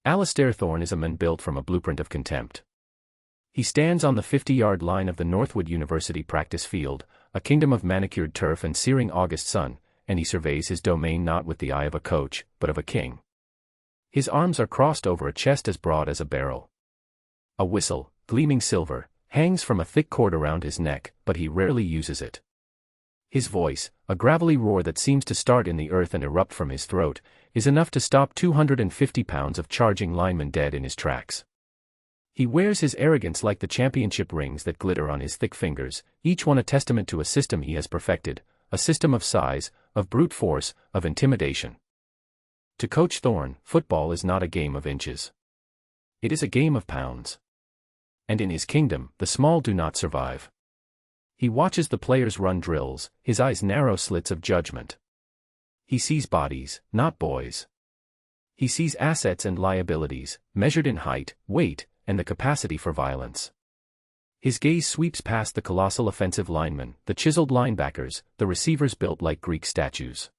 Alistair Thorne is a man built from a blueprint of contempt. He stands on the 50-yard line of the Northwood University practice field, a kingdom of manicured turf and searing August sun, and he surveys his domain not with the eye of a coach, but of a king. His arms are crossed over a chest as broad as a barrel. A whistle, gleaming silver, hangs from a thick cord around his neck, but he rarely uses it. His voice, a gravelly roar that seems to start in the earth and erupt from his throat, is enough to stop 250 pounds of charging linemen dead in his tracks. He wears his arrogance like the championship rings that glitter on his thick fingers, each one a testament to a system he has perfected, a system of size, of brute force, of intimidation. To Coach Thorne, football is not a game of inches. It is a game of pounds. And in his kingdom, the small do not survive. He watches the players run drills, his eyes narrow slits of judgment. He sees bodies, not boys. He sees assets and liabilities, measured in height, weight, and the capacity for violence. His gaze sweeps past the colossal offensive linemen, the chiseled linebackers, the receivers built like Greek statues.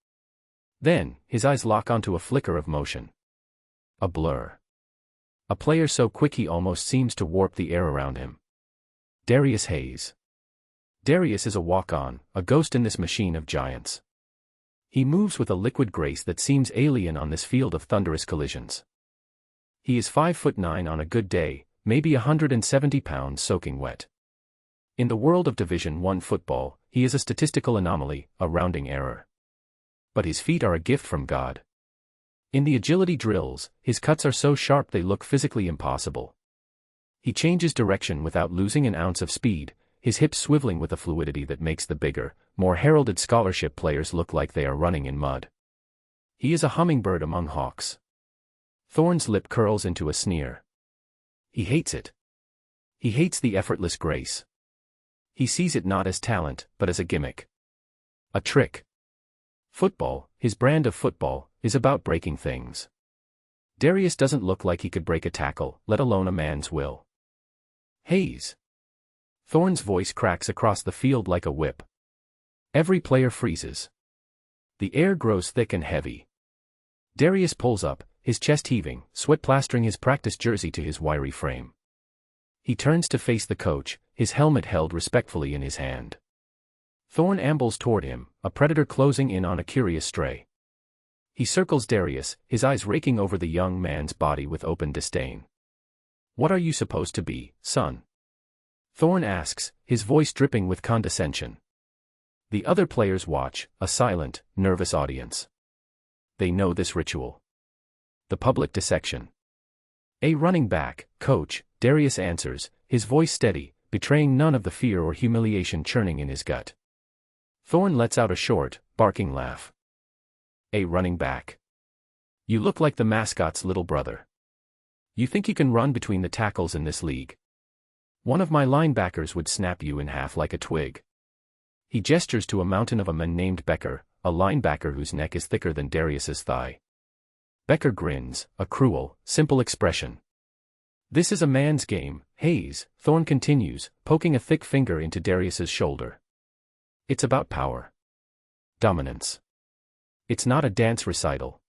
Then, his eyes lock onto a flicker of motion. A blur. A player so quick he almost seems to warp the air around him. Darius Hayes. Darius is a walk-on, a ghost in this machine of giants. He moves with a liquid grace that seems alien on this field of thunderous collisions. He is 5'9" on a good day, maybe 170 pounds soaking wet. In the world of Division I football, he is a statistical anomaly, a rounding error. But his feet are a gift from God. In the agility drills, his cuts are so sharp they look physically impossible. He changes direction without losing an ounce of speed, his hips swiveling with a fluidity that makes the bigger, more heralded scholarship players look like they are running in mud. He is a hummingbird among hawks. Thorne's lip curls into a sneer. He hates it. He hates the effortless grace. He sees it not as talent, but as a gimmick. A trick. Football, his brand of football, is about breaking things. Darius doesn't look like he could break a tackle, let alone a man's will. Hayes. Thorne's voice cracks across the field like a whip. Every player freezes. The air grows thick and heavy. Darius pulls up, his chest heaving, sweat plastering his practice jersey to his wiry frame. He turns to face the coach, his helmet held respectfully in his hand. Thorne ambles toward him, a predator closing in on a curious stray. He circles Darius, his eyes raking over the young man's body with open disdain. "What are you supposed to be, son?" Thorne asks, his voice dripping with condescension. The other players watch, a silent, nervous audience. They know this ritual. The public dissection. "A running back, coach," Darius answers, his voice steady, betraying none of the fear or humiliation churning in his gut. Thorne lets out a short, barking laugh. "A running back. You look like the mascot's little brother. You think you can run between the tackles in this league? One of my linebackers would snap you in half like a twig." He gestures to a mountain of a man named Becker, a linebacker whose neck is thicker than Darius's thigh. Becker grins, a cruel, simple expression. "This is a man's game, Hayes," Thorne continues, poking a thick finger into Darius's shoulder. "It's about power. Dominance. It's not a dance recital."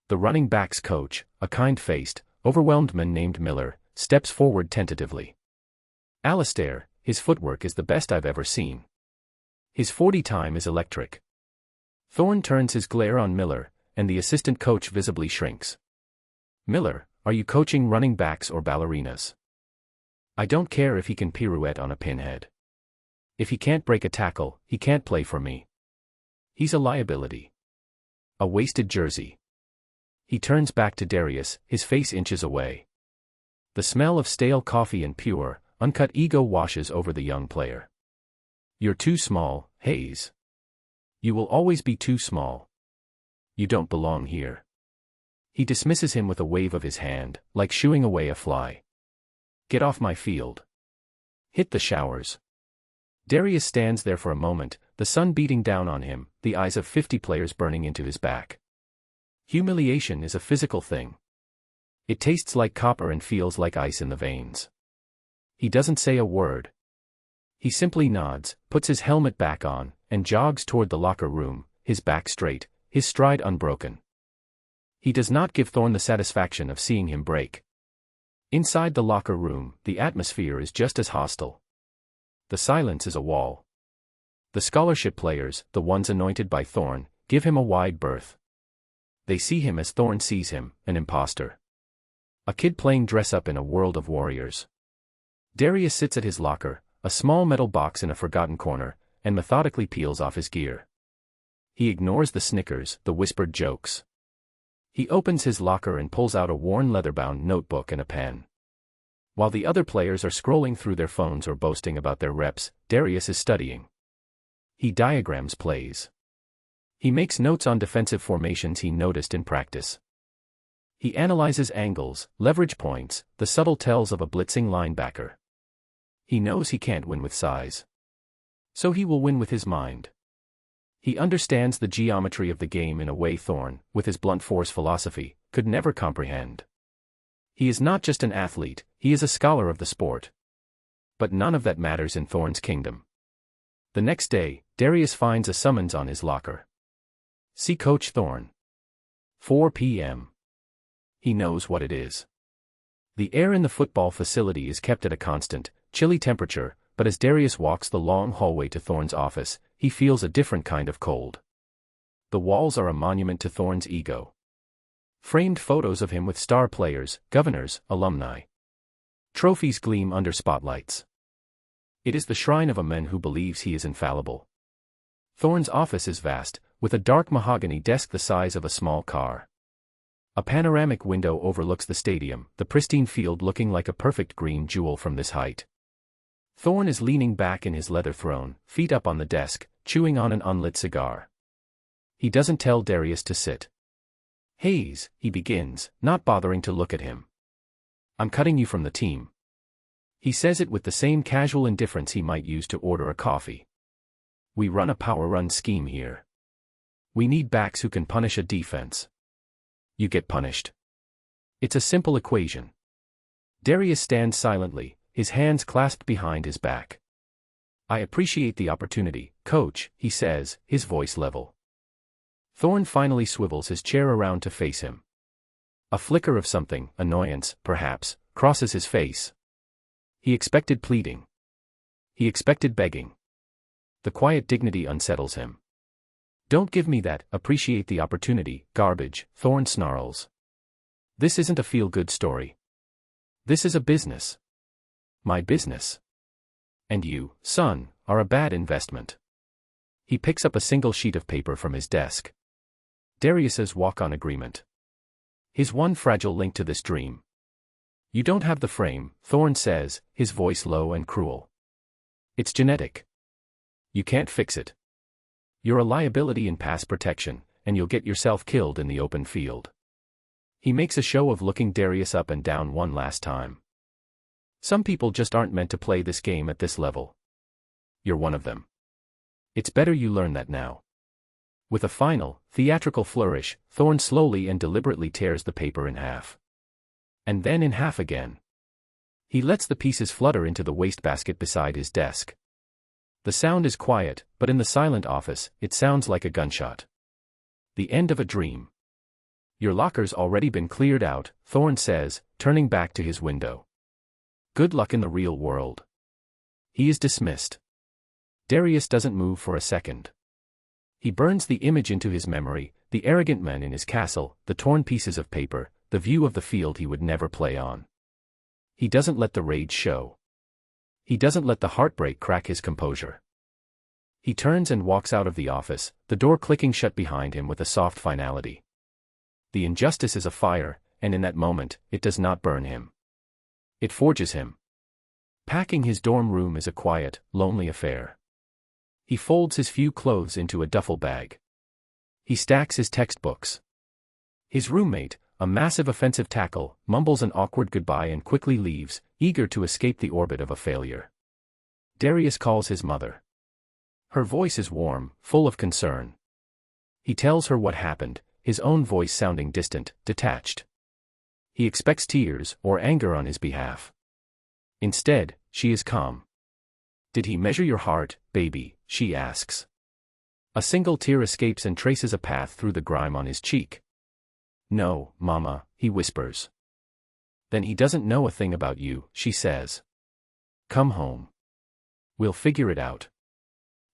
The running back's coach, a kind-faced, overwhelmed man named Miller, steps forward tentatively. "Alistair, his footwork is the best I've ever seen. His 40 time is electric." Thorne turns his glare on Miller, and the assistant coach visibly shrinks. "Miller, are you coaching running backs or ballerinas? I don't care if he can pirouette on a pinhead. If he can't break a tackle, he can't play for me. He's a liability. A wasted jersey." He turns back to Darius, his face inches away. The smell of stale coffee and pure, uncut ego washes over the young player. "You're too small, Hayes. You will always be too small. You don't belong here." He dismisses him with a wave of his hand, like shooing away a fly. "Get off my field. Hit the showers." Darius stands there for a moment, the sun beating down on him, the eyes of 50 players burning into his back. Humiliation is a physical thing. It tastes like copper and feels like ice in the veins. He doesn't say a word. He simply nods, puts his helmet back on, and jogs toward the locker room, his back straight, his stride unbroken. He does not give Thorn the satisfaction of seeing him break. Inside the locker room, the atmosphere is just as hostile. The silence is a wall. The scholarship players, the ones anointed by Thorn, give him a wide berth. They see him as Thorn sees him, an imposter. A kid playing dress-up in a world of warriors. Darius sits at his locker, a small metal box in a forgotten corner, and methodically peels off his gear. He ignores the snickers, the whispered jokes. He opens his locker and pulls out a worn leather-bound notebook and a pen. While the other players are scrolling through their phones or boasting about their reps, Darius is studying. He diagrams plays. He makes notes on defensive formations he noticed in practice. He analyzes angles, leverage points, the subtle tells of a blitzing linebacker. He knows he can't win with size. So he will win with his mind. He understands the geometry of the game in a way Thorn, with his blunt force philosophy, could never comprehend. He is not just an athlete, he is a scholar of the sport. But none of that matters in Thorn's kingdom. The next day, Darius finds a summons on his locker. See Coach Thorn. 4 p.m. He knows what it is. The air in the football facility is kept at a constant, chilly temperature, but as Darius walks the long hallway to Thorn's office, he feels a different kind of cold. The walls are a monument to Thorn's ego. Framed photos of him with star players, governors, alumni. Trophies gleam under spotlights. It is the shrine of a man who believes he is infallible. Thorn's office is vast, with a dark mahogany desk the size of a small car. A panoramic window overlooks the stadium, the pristine field looking like a perfect green jewel from this height. Thorn is leaning back in his leather throne, feet up on the desk, chewing on an unlit cigar. He doesn't tell Darius to sit. Hayes, he begins, not bothering to look at him. I'm cutting you from the team. He says it with the same casual indifference he might use to order a coffee. We run a power run scheme here. We need backs who can punish a defense. You get punished. It's a simple equation. Darius stands silently, his hands clasped behind his back. I appreciate the opportunity, Coach, he says, his voice level. Thorn finally swivels his chair around to face him. A flicker of something, annoyance, perhaps, crosses his face. He expected pleading. He expected begging. The quiet dignity unsettles him. Don't give me that, appreciate the opportunity, garbage, Thorn snarls. This isn't a feel-good story. This is a business. My business. And you, son, are a bad investment. He picks up a single sheet of paper from his desk. Darius's walk-on agreement. His one fragile link to this dream. You don't have the frame, Thorn says, his voice low and cruel. It's genetic. You can't fix it. You're a liability in pass protection, and you'll get yourself killed in the open field. He makes a show of looking Darius up and down one last time. Some people just aren't meant to play this game at this level. You're one of them. It's better you learn that now. With a final, theatrical flourish, Thorn slowly and deliberately tears the paper in half. And then in half again. He lets the pieces flutter into the wastebasket beside his desk. The sound is quiet, but in the silent office, it sounds like a gunshot. The end of a dream. Your locker's already been cleared out, Thorn says, turning back to his window. Good luck in the real world. He is dismissed. Darius doesn't move for a second. He burns the image into his memory, the arrogant man in his castle, the torn pieces of paper, the view of the field he would never play on. He doesn't let the rage show. He doesn't let the heartbreak crack his composure. He turns and walks out of the office, the door clicking shut behind him with a soft finality. The injustice is a fire, and in that moment, it does not burn him. It forges him. Packing his dorm room is a quiet, lonely affair. He folds his few clothes into a duffel bag. He stacks his textbooks. His roommate, a massive offensive tackle, mumbles an awkward goodbye and quickly leaves, eager to escape the orbit of a failure. Darius calls his mother. Her voice is warm, full of concern. He tells her what happened, his own voice sounding distant, detached. He expects tears or anger on his behalf. Instead, she is calm. Did he measure your heart, baby? She asks. A single tear escapes and traces a path through the grime on his cheek. "No, Mama," he whispers. "Then he doesn't know a thing about you," she says. "Come home. We'll figure it out."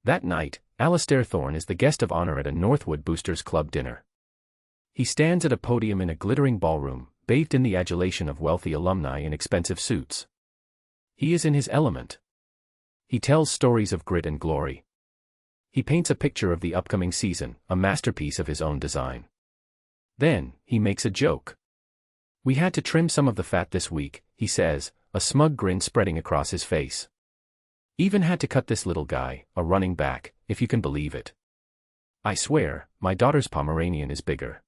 That night, Alastair Thorne is the guest of honor at a Northwood Boosters Club dinner. He stands at a podium in a glittering ballroom, bathed in the adulation of wealthy alumni in expensive suits. He is in his element. He tells stories of grit and glory. He paints a picture of the upcoming season, a masterpiece of his own design. Then, he makes a joke. "We had to trim some of the fat this week," he says, a smug grin spreading across his face. "Even had to cut this little guy, a running back, if you can believe it. I swear, my daughter's Pomeranian is bigger.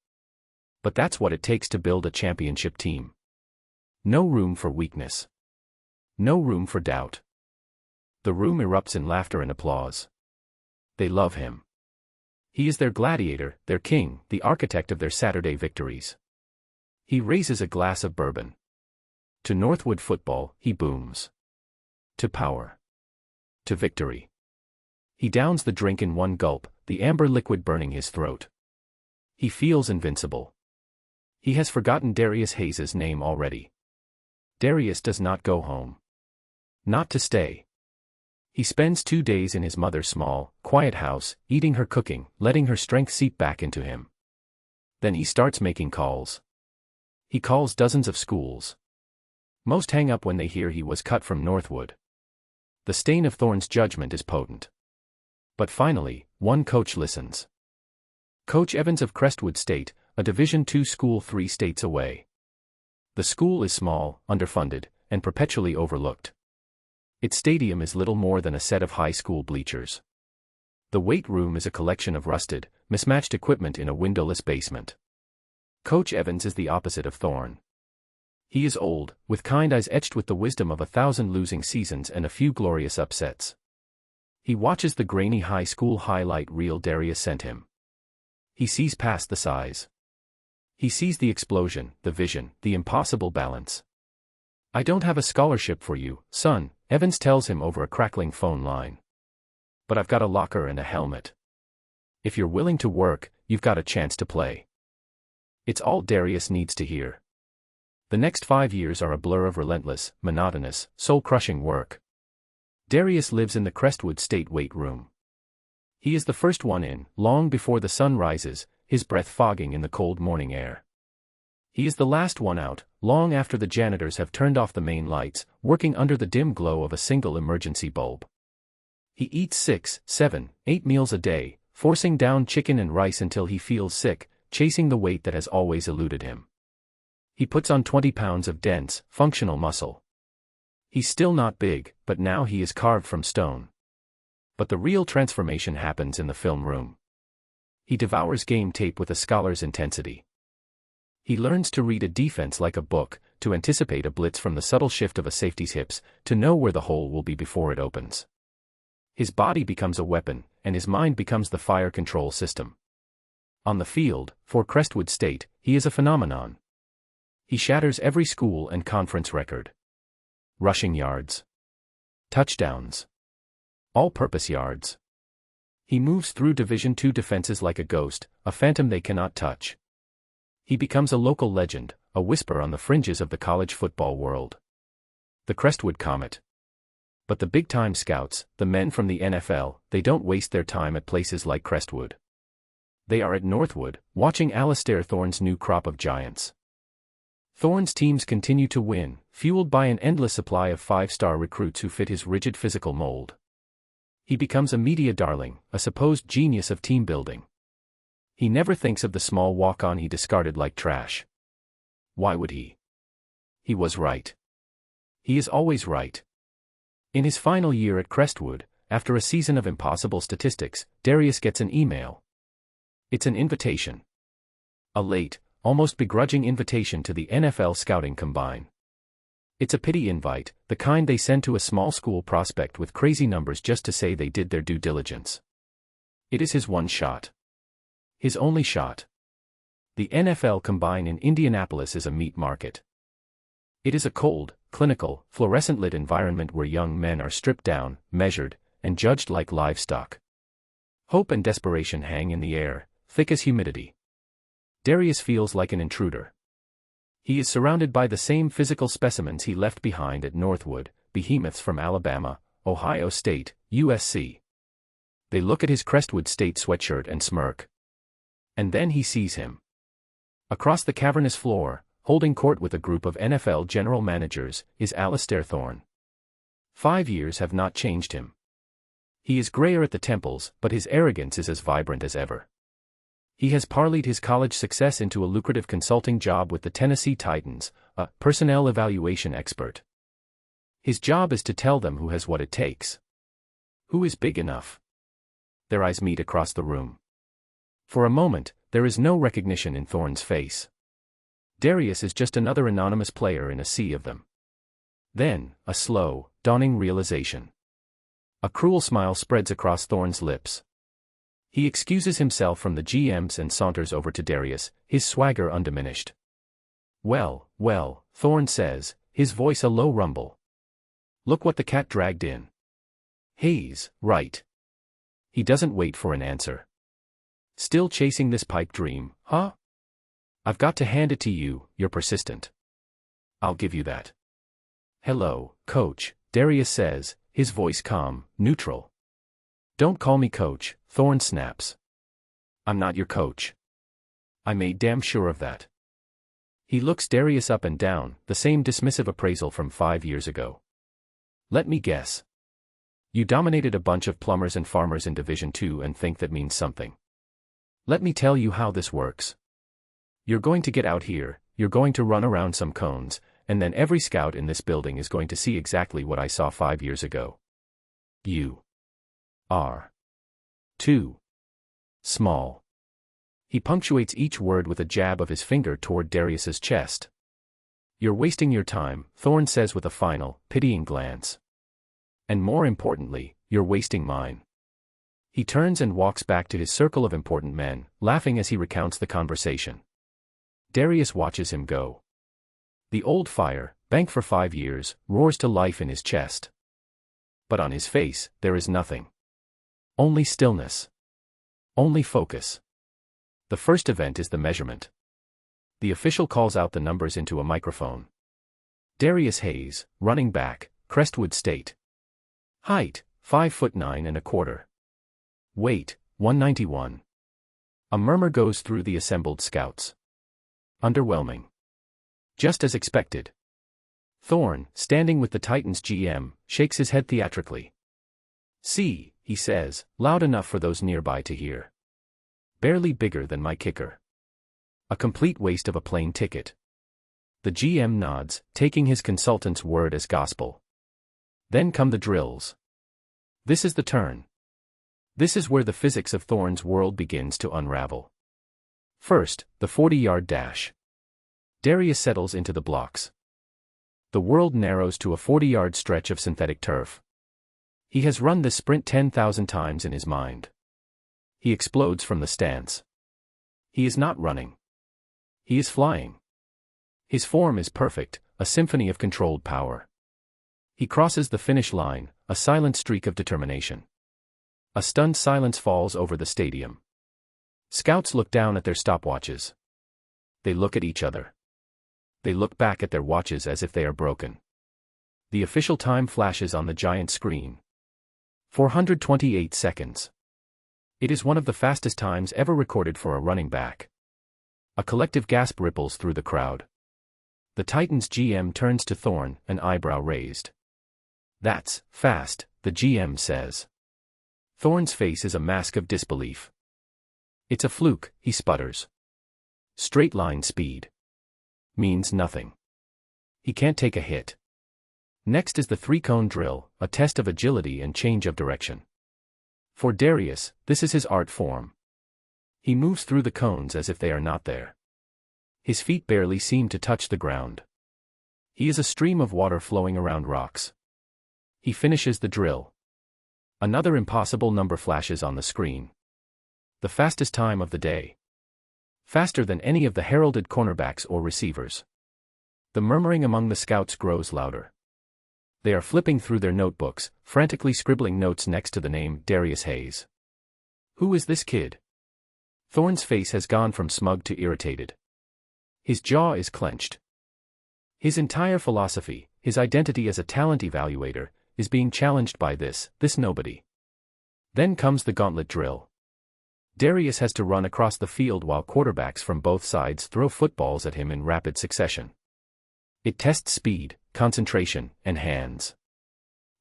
But that's what it takes to build a championship team. No room for weakness. No room for doubt." The room erupts in laughter and applause. They love him. He is their gladiator, their king, the architect of their Saturday victories. He raises a glass of bourbon. To Northwood football, he booms. To power. To victory. He downs the drink in one gulp, the amber liquid burning his throat. He feels invincible. He has forgotten Darius Hayes' name already. Darius does not go home. Not to stay. He spends 2 days in his mother's small, quiet house, eating her cooking, letting her strength seep back into him. Then he starts making calls. He calls dozens of schools. Most hang up when they hear he was cut from Northwood. The stain of Thorne's judgment is potent. But finally, one coach listens. Coach Evans of Crestwood State, a Division II school 3 states away. The school is small, underfunded, and perpetually overlooked. Its stadium is little more than a set of high school bleachers. The weight room is a collection of rusted, mismatched equipment in a windowless basement. Coach Evans is the opposite of Thorne. He is old, with kind eyes etched with the wisdom of 1,000 losing seasons and a few glorious upsets. He watches the grainy high school highlight reel Darius sent him. He sees past the size. He sees the explosion, the vision, the impossible balance. "I don't have a scholarship for you, son," Evans tells him over a crackling phone line. "But I've got a locker and a helmet. If you're willing to work, you've got a chance to play." It's all Darius needs to hear. The next 5 years are a blur of relentless, monotonous, soul-crushing work. Darius lives in the Crestwood State weight room. He is the first one in, long before the sun rises, his breath fogging in the cold morning air. He is the last one out, long after the janitors have turned off the main lights, working under the dim glow of a single emergency bulb. He eats 6, 7, 8 meals a day, forcing down chicken and rice until he feels sick, chasing the weight that has always eluded him. He puts on 20 pounds of dense, functional muscle. He's still not big, but now he is carved from stone. But the real transformation happens in the film room. He devours game tape with a scholar's intensity. He learns to read a defense like a book, to anticipate a blitz from the subtle shift of a safety's hips, to know where the hole will be before it opens. His body becomes a weapon, and his mind becomes the fire control system. On the field, for Crestwood State, he is a phenomenon. He shatters every school and conference record. Rushing yards. Touchdowns. All-purpose yards. He moves through Division II defenses like a ghost, a phantom they cannot touch. He becomes a local legend, a whisper on the fringes of the college football world. The Crestwood Comet. But the big-time scouts, the men from the NFL, they don't waste their time at places like Crestwood. They are at Northwood, watching Alastair Thorne's new crop of giants. Thorne's teams continue to win, fueled by an endless supply of 5-star recruits who fit his rigid physical mold. He becomes a media darling, a supposed genius of team building. He never thinks of the small walk-on he discarded like trash. Why would he? He was right. He is always right. In his final year at Crestwood, after a season of impossible statistics, Darius gets an email. It's an invitation. A late, almost begrudging invitation to the NFL scouting combine. It's a pity invite, the kind they send to a small school prospect with crazy numbers just to say they did their due diligence. It is his one shot. His only shot. The NFL Combine in Indianapolis is a meat market. It is a cold, clinical, fluorescent-lit environment where young men are stripped down, measured, and judged like livestock. Hope and desperation hang in the air, thick as humidity. Darius feels like an intruder. He is surrounded by the same physical specimens he left behind at Northwood, behemoths from Alabama, Ohio State, USC. They look at his Crestwood State sweatshirt and smirk. And then he sees him. Across the cavernous floor, holding court with a group of NFL general managers, is Alistair Thorne. 5 years have not changed him. He is grayer at the temples, but his arrogance is as vibrant as ever. He has parlayed his college success into a lucrative consulting job with the Tennessee Titans, a personnel evaluation expert. His job is to tell them who has what it takes. Who is big enough? Their eyes meet across the room. For a moment, there is no recognition in Thorne's face. Darius is just another anonymous player in a sea of them. Then, a slow, dawning realization. A cruel smile spreads across Thorne's lips. He excuses himself from the GMs and saunters over to Darius, his swagger undiminished. Well, Thorne says, his voice a low rumble. Look what the cat dragged in. Hayes, right. He doesn't wait for an answer. Still chasing this pipe dream, huh? I've got to hand it to you, you're persistent. I'll give you that. Hello, coach, Darius says, his voice calm, neutral. Don't call me coach, Thorne snaps. I'm not your coach. I made damn sure of that. He looks Darius up and down, the same dismissive appraisal from 5 years ago. Let me guess. You dominated a bunch of plumbers and farmers in Division II and think that means something. Let me tell you how this works. You're going to get out here, you're going to run around some cones, and then every scout in this building is going to see exactly what I saw 5 years ago. You are too small. He punctuates each word with a jab of his finger toward Darius's chest. You're wasting your time, Thorne says with a final, pitying glance. And more importantly, you're wasting mine. He turns and walks back to his circle of important men, laughing as he recounts the conversation. Darius watches him go. The old fire, banked for 5 years, roars to life in his chest. But on his face, there is nothing. Only stillness. Only focus. The first event is the measurement. The official calls out the numbers into a microphone. Darius Hayes, running back, Crestwood State. Height, 5'9¼ Weight, 191. A murmur goes through the assembled scouts. Underwhelming. Just as expected. Thorne, standing with the Titans GM, shakes his head theatrically. See, he says, loud enough for those nearby to hear. Barely bigger than my kicker. A complete waste of a plane ticket. The GM nods, taking his consultant's word as gospel. Then come the drills. This is the turn. This is where the physics of Thorne's world begins to unravel. First, the 40-yard dash. Darius settles into the blocks. The world narrows to a 40-yard stretch of synthetic turf. He has run this sprint 10,000 times in his mind. He explodes from the stance. He is not running. He is flying. His form is perfect, a symphony of controlled power. He crosses the finish line, a silent streak of determination. A stunned silence falls over the stadium. Scouts look down at their stopwatches. They look at each other. They look back at their watches as if they are broken. The official time flashes on the giant screen. 428 seconds. It is one of the fastest times ever recorded for a running back. A collective gasp ripples through the crowd. The Titans GM turns to Thorne, an eyebrow raised. That's fast, the GM says. Thorne's face is a mask of disbelief. It's a fluke, he sputters. Straight line speed. Means nothing. He can't take a hit. Next is the 3-cone drill, a test of agility and change of direction. For Darius, this is his art form. He moves through the cones as if they are not there. His feet barely seem to touch the ground. He is a stream of water flowing around rocks. He finishes the drill. Another impossible number flashes on the screen. The fastest time of the day. Faster than any of the heralded cornerbacks or receivers. The murmuring among the scouts grows louder. They are flipping through their notebooks, frantically scribbling notes next to the name Darius Hayes. Who is this kid? Thorne's face has gone from smug to irritated. His jaw is clenched. His entire philosophy, his identity as a talent evaluator, is being challenged by this nobody. Then comes the gauntlet drill. Darius has to run across the field while quarterbacks from both sides throw footballs at him in rapid succession. It tests speed, concentration, and hands.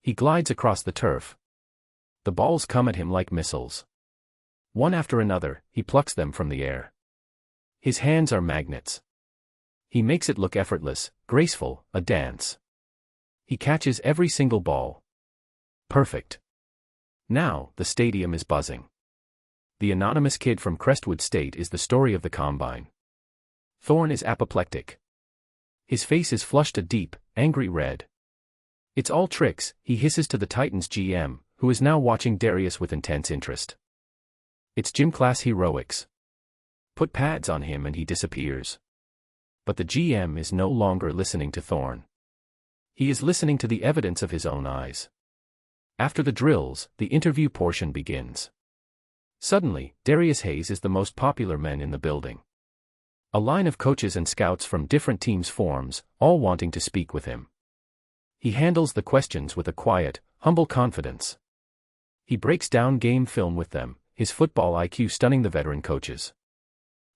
He glides across the turf. The balls come at him like missiles. One after another, he plucks them from the air. His hands are magnets. He makes it look effortless, graceful, a dance. He catches every single ball. Perfect. Now, the stadium is buzzing. The anonymous kid from Crestwood State is the story of the combine. Thorne is apoplectic. His face is flushed a deep, angry red. It's all tricks, he hisses to the Titans GM, who is now watching Darius with intense interest. It's gym class heroics. Put pads on him and he disappears. But the GM is no longer listening to Thorne. He is listening to the evidence of his own eyes. After the drills, the interview portion begins. Suddenly, Darius Hayes is the most popular man in the building. A line of coaches and scouts from different teams forms, all wanting to speak with him. He handles the questions with a quiet, humble confidence. He breaks down game film with them, his football IQ stunning the veteran coaches.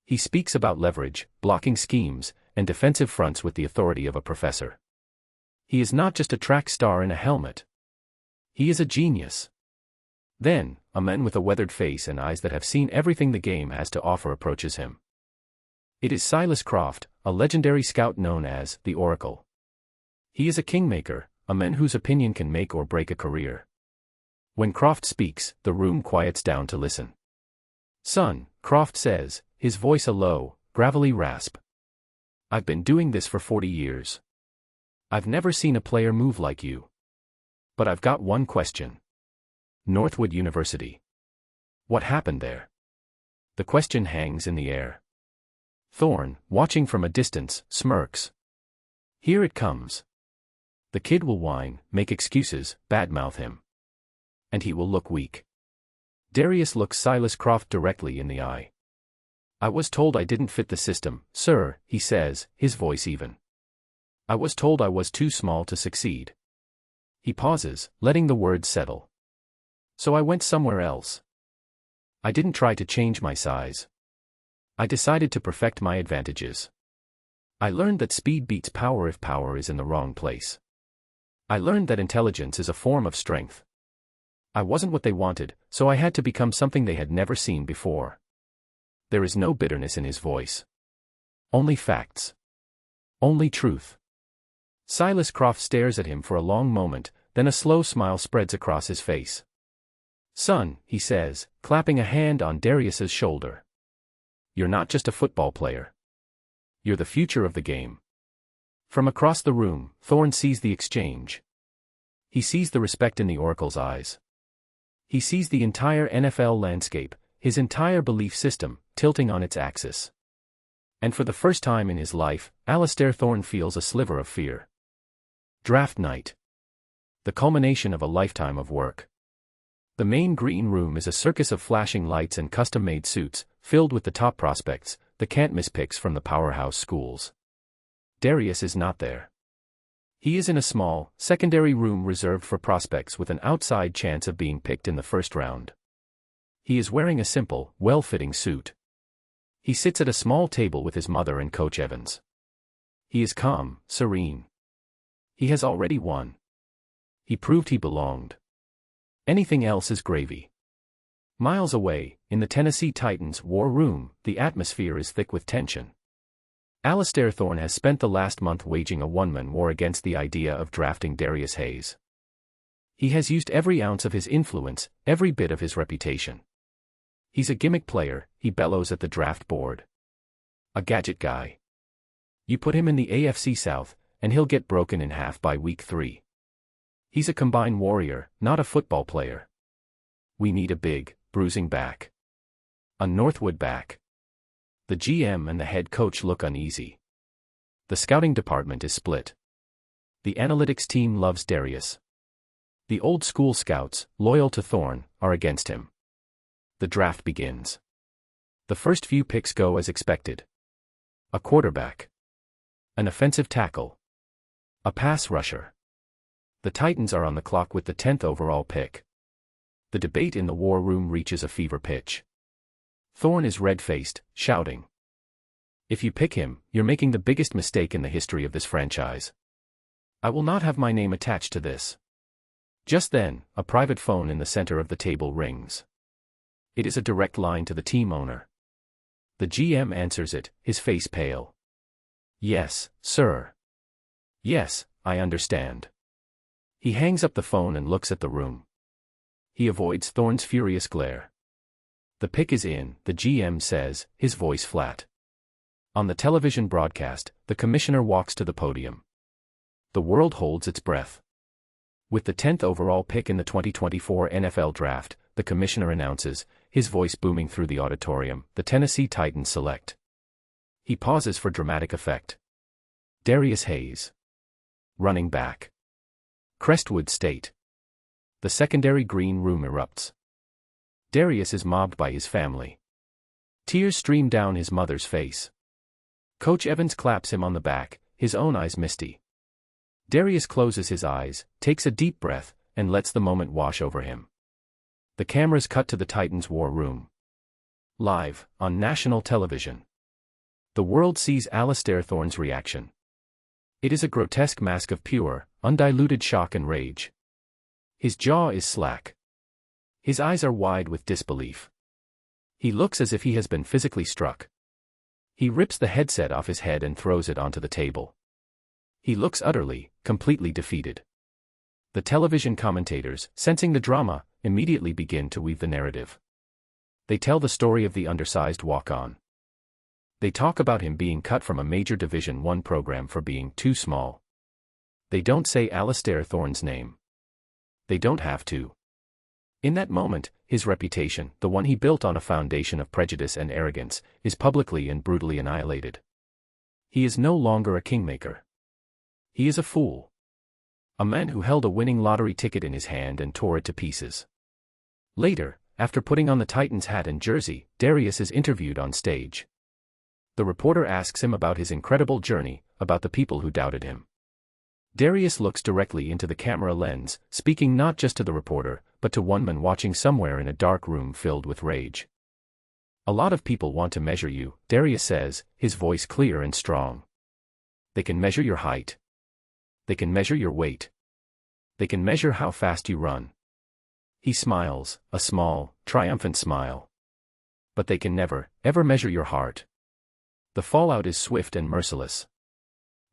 He speaks about leverage, blocking schemes, and defensive fronts with the authority of a professor. He is not just a track star in a helmet. He is a genius. Then, a man with a weathered face and eyes that have seen everything the game has to offer approaches him. It is Silas Croft, a legendary scout known as the Oracle. He is a kingmaker, a man whose opinion can make or break a career. When Croft speaks, the room quiets down to listen. "Son," Croft says, his voice a low, gravelly rasp. "I've been doing this for 40 years. I've never seen a player move like you. But I've got one question. Northwood University. What happened there?" The question hangs in the air. Thorne, watching from a distance, smirks. Here it comes. The kid will whine, make excuses, badmouth him. And he will look weak. Darius looks Silas Croft directly in the eye. "I was told I didn't fit the system, sir," he says, his voice even. "I was told I was too small to succeed." He pauses, letting the words settle. "So I went somewhere else. I didn't try to change my size. I decided to perfect my advantages. I learned that speed beats power if power is in the wrong place. I learned that intelligence is a form of strength. I wasn't what they wanted, so I had to become something they had never seen before." There is no bitterness in his voice. Only facts. Only truth. Silas Croft stares at him for a long moment, then a slow smile spreads across his face. "Son," he says, clapping a hand on Darius's shoulder. "You're not just a football player. You're the future of the game." From across the room, Thorne sees the exchange. He sees the respect in the Oracle's eyes. He sees the entire NFL landscape, his entire belief system, tilting on its axis. And for the first time in his life, Alistair Thorne feels a sliver of fear. Draft night. The culmination of a lifetime of work. The main green room is a circus of flashing lights and custom-made suits, filled with the top prospects, the can't-miss picks from the powerhouse schools. Darius is not there. He is in a small, secondary room reserved for prospects with an outside chance of being picked in the first round. He is wearing a simple, well-fitting suit. He sits at a small table with his mother and Coach Evans. He is calm, serene. He has already won. He proved he belonged. Anything else is gravy. Miles away, in the Tennessee Titans' war room, the atmosphere is thick with tension. Alistair Thorne has spent the last month waging a one-man war against the idea of drafting Darius Hayes. He has used every ounce of his influence, every bit of his reputation. He's a gimmick player, he bellows at the draft board. A gadget guy. You put him in the AFC South, and he'll get broken in half by week 3. He's a combine warrior, not a football player. We need a big, bruising back. A Northwood back. The GM and the head coach look uneasy. The scouting department is split. The analytics team loves Darius. The old school scouts, loyal to Thorne, are against him. The draft begins. The first few picks go as expected. A quarterback. An offensive tackle. A pass rusher. The Titans are on the clock with the 10th overall pick. The debate in the war room reaches a fever pitch. Thorne is red-faced, shouting, "If you pick him, you're making the biggest mistake in the history of this franchise. I will not have my name attached to this." Just then, a private phone in the center of the table rings. It is a direct line to the team owner. The GM answers it, his face pale. "Yes, sir. Yes, I understand." He hangs up the phone and looks at the room. He avoids Thorne's furious glare. "The pick is in," the GM says, his voice flat. On the television broadcast, the commissioner walks to the podium. The world holds its breath. With the 10th overall pick in the 2024 NFL Draft, the commissioner announces, his voice booming through the auditorium, the Tennessee Titans select. He pauses for dramatic effect. Darius Hayes. Running back. Crestwood State. The secondary green room erupts. Darius is mobbed by his family. Tears stream down his mother's face. Coach Evans claps him on the back, his own eyes misty. Darius closes his eyes, takes a deep breath, and lets the moment wash over him. The cameras cut to the Titans' war room. Live, on national television. The world sees Alastair Thorne's reaction. It is a grotesque mask of pure, undiluted shock and rage. His jaw is slack. His eyes are wide with disbelief. He looks as if he has been physically struck. He rips the headset off his head and throws it onto the table. He looks utterly, completely defeated. The television commentators, sensing the drama, immediately begin to weave the narrative. They tell the story of the undersized walk-on. They talk about him being cut from a major Division I program for being too small. They don't say Alastair Thorne's name. They don't have to. In that moment, his reputation, the one he built on a foundation of prejudice and arrogance, is publicly and brutally annihilated. He is no longer a kingmaker. He is a fool. A man who held a winning lottery ticket in his hand and tore it to pieces. Later, after putting on the Titans hat and jersey, Darius is interviewed on stage. The reporter asks him about his incredible journey, about the people who doubted him. Darius looks directly into the camera lens, speaking not just to the reporter, but to one man watching somewhere in a dark room filled with rage. "A lot of people want to measure you," Darius says, his voice clear and strong. "They can measure your height. They can measure your weight. They can measure how fast you run." He smiles, a small, triumphant smile. "But they can never, ever measure your heart." The fallout is swift and merciless.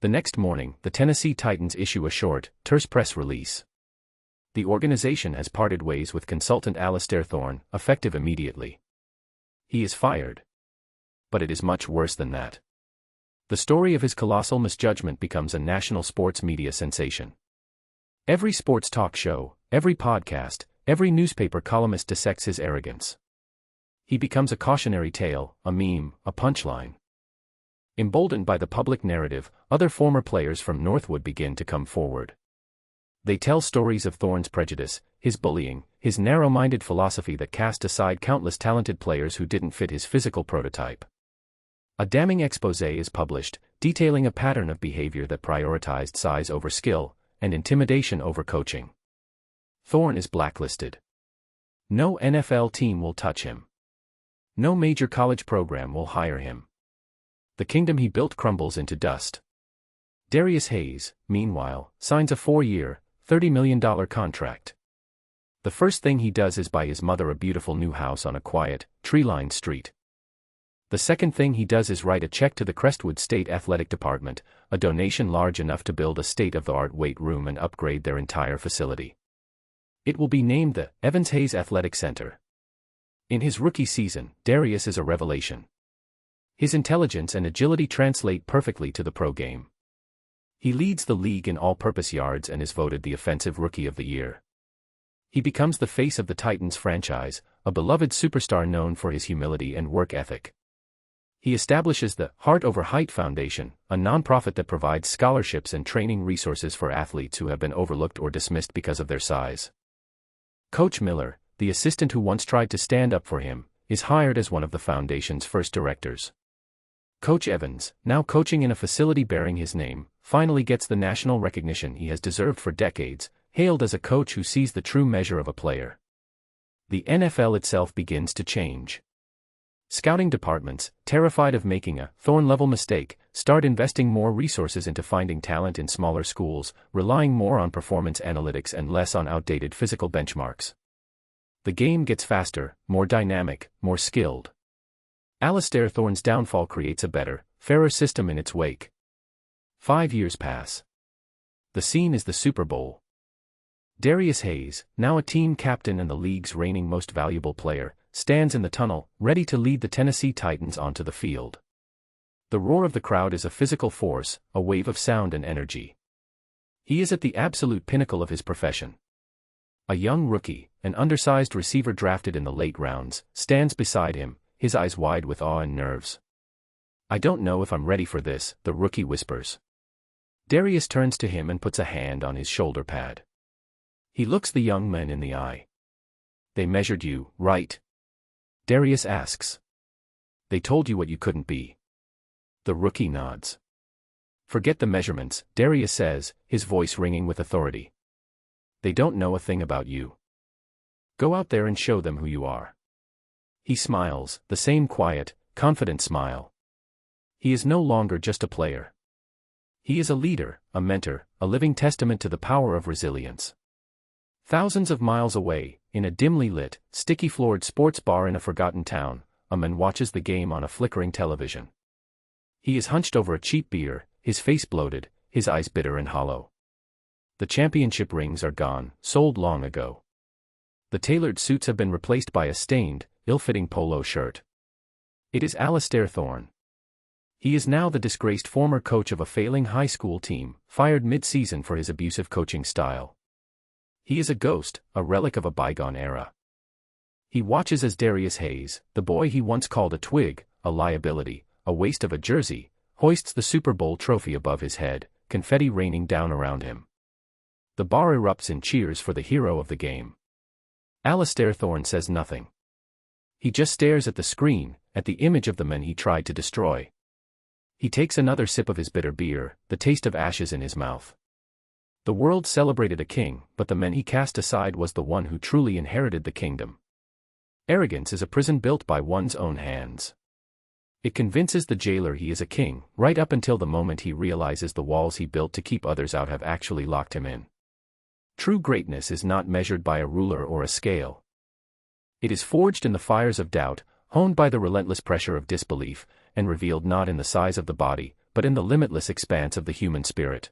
The next morning, the Tennessee Titans issue a short, terse press release. The organization has parted ways with consultant Alastair Thorne, effective immediately. He is fired. But it is much worse than that. The story of his colossal misjudgment becomes a national sports media sensation. Every sports talk show, every podcast, every newspaper columnist dissects his arrogance. He becomes a cautionary tale, a meme, a punchline. Emboldened by the public narrative, other former players from Northwood begin to come forward. They tell stories of Thorne's prejudice, his bullying, his narrow-minded philosophy that cast aside countless talented players who didn't fit his physical prototype. A damning exposé is published, detailing a pattern of behavior that prioritized size over skill, and intimidation over coaching. Thorne is blacklisted. No NFL team will touch him. No major college program will hire him. The kingdom he built crumbles into dust. Darius Hayes, meanwhile, signs a 4-year, $30 million contract. The first thing he does is buy his mother a beautiful new house on a quiet, tree-lined street. The second thing he does is write a check to the Crestwood State Athletic Department, a donation large enough to build a state-of-the-art weight room and upgrade their entire facility. It will be named the Evans Hayes Athletic Center. In his rookie season, Darius is a revelation. His intelligence and agility translate perfectly to the pro game. He leads the league in all-purpose yards and is voted the Offensive Rookie of the Year. He becomes the face of the Titans franchise, a beloved superstar known for his humility and work ethic. He establishes the Heart Over Height Foundation, a nonprofit that provides scholarships and training resources for athletes who have been overlooked or dismissed because of their size. Coach Miller, the assistant who once tried to stand up for him, is hired as one of the foundation's first directors. Coach Evans, now coaching in a facility bearing his name, finally gets the national recognition he has deserved for decades, hailed as a coach who sees the true measure of a player. The NFL itself begins to change. Scouting departments, terrified of making a thorn-level mistake, start investing more resources into finding talent in smaller schools, relying more on performance analytics and less on outdated physical benchmarks. The game gets faster, more dynamic, more skilled. Alastair Thorne's downfall creates a better, fairer system in its wake. 5 years pass. The scene is the Super Bowl. Darius Hayes, now a team captain and the league's reigning most valuable player, stands in the tunnel, ready to lead the Tennessee Titans onto the field. The roar of the crowd is a physical force, a wave of sound and energy. He is at the absolute pinnacle of his profession. A young rookie, an undersized receiver drafted in the late rounds, stands beside him, his eyes wide with awe and nerves. "I don't know if I'm ready for this," the rookie whispers. Darius turns to him and puts a hand on his shoulder pad. He looks the young man in the eye. "They measured you, right?" Darius asks. "They told you what you couldn't be." The rookie nods. "Forget the measurements," Darius says, his voice ringing with authority. "They don't know a thing about you. Go out there and show them who you are." He smiles, the same quiet, confident smile. He is no longer just a player. He is a leader, a mentor, a living testament to the power of resilience. Thousands of miles away, in a dimly lit, sticky-floored sports bar in a forgotten town, a man watches the game on a flickering television. He is hunched over a cheap beer, his face bloated, his eyes bitter and hollow. The championship rings are gone, sold long ago. The tailored suits have been replaced by a stained, ill-fitting polo shirt. It is Alastair Thorne. He is now the disgraced former coach of a failing high school team, fired mid-season for his abusive coaching style. He is a ghost, a relic of a bygone era. He watches as Darius Hayes, the boy he once called a twig, a liability, a waste of a jersey, hoists the Super Bowl trophy above his head, confetti raining down around him. The bar erupts in cheers for the hero of the game. Alastair Thorne says nothing. He just stares at the screen, at the image of the man he tried to destroy. He takes another sip of his bitter beer, the taste of ashes in his mouth. The world celebrated a king, but the man he cast aside was the one who truly inherited the kingdom. Arrogance is a prison built by one's own hands. It convinces the jailer he is a king, right up until the moment he realizes the walls he built to keep others out have actually locked him in. True greatness is not measured by a ruler or a scale. It is forged in the fires of doubt, honed by the relentless pressure of disbelief, and revealed not in the size of the body, but in the limitless expanse of the human spirit.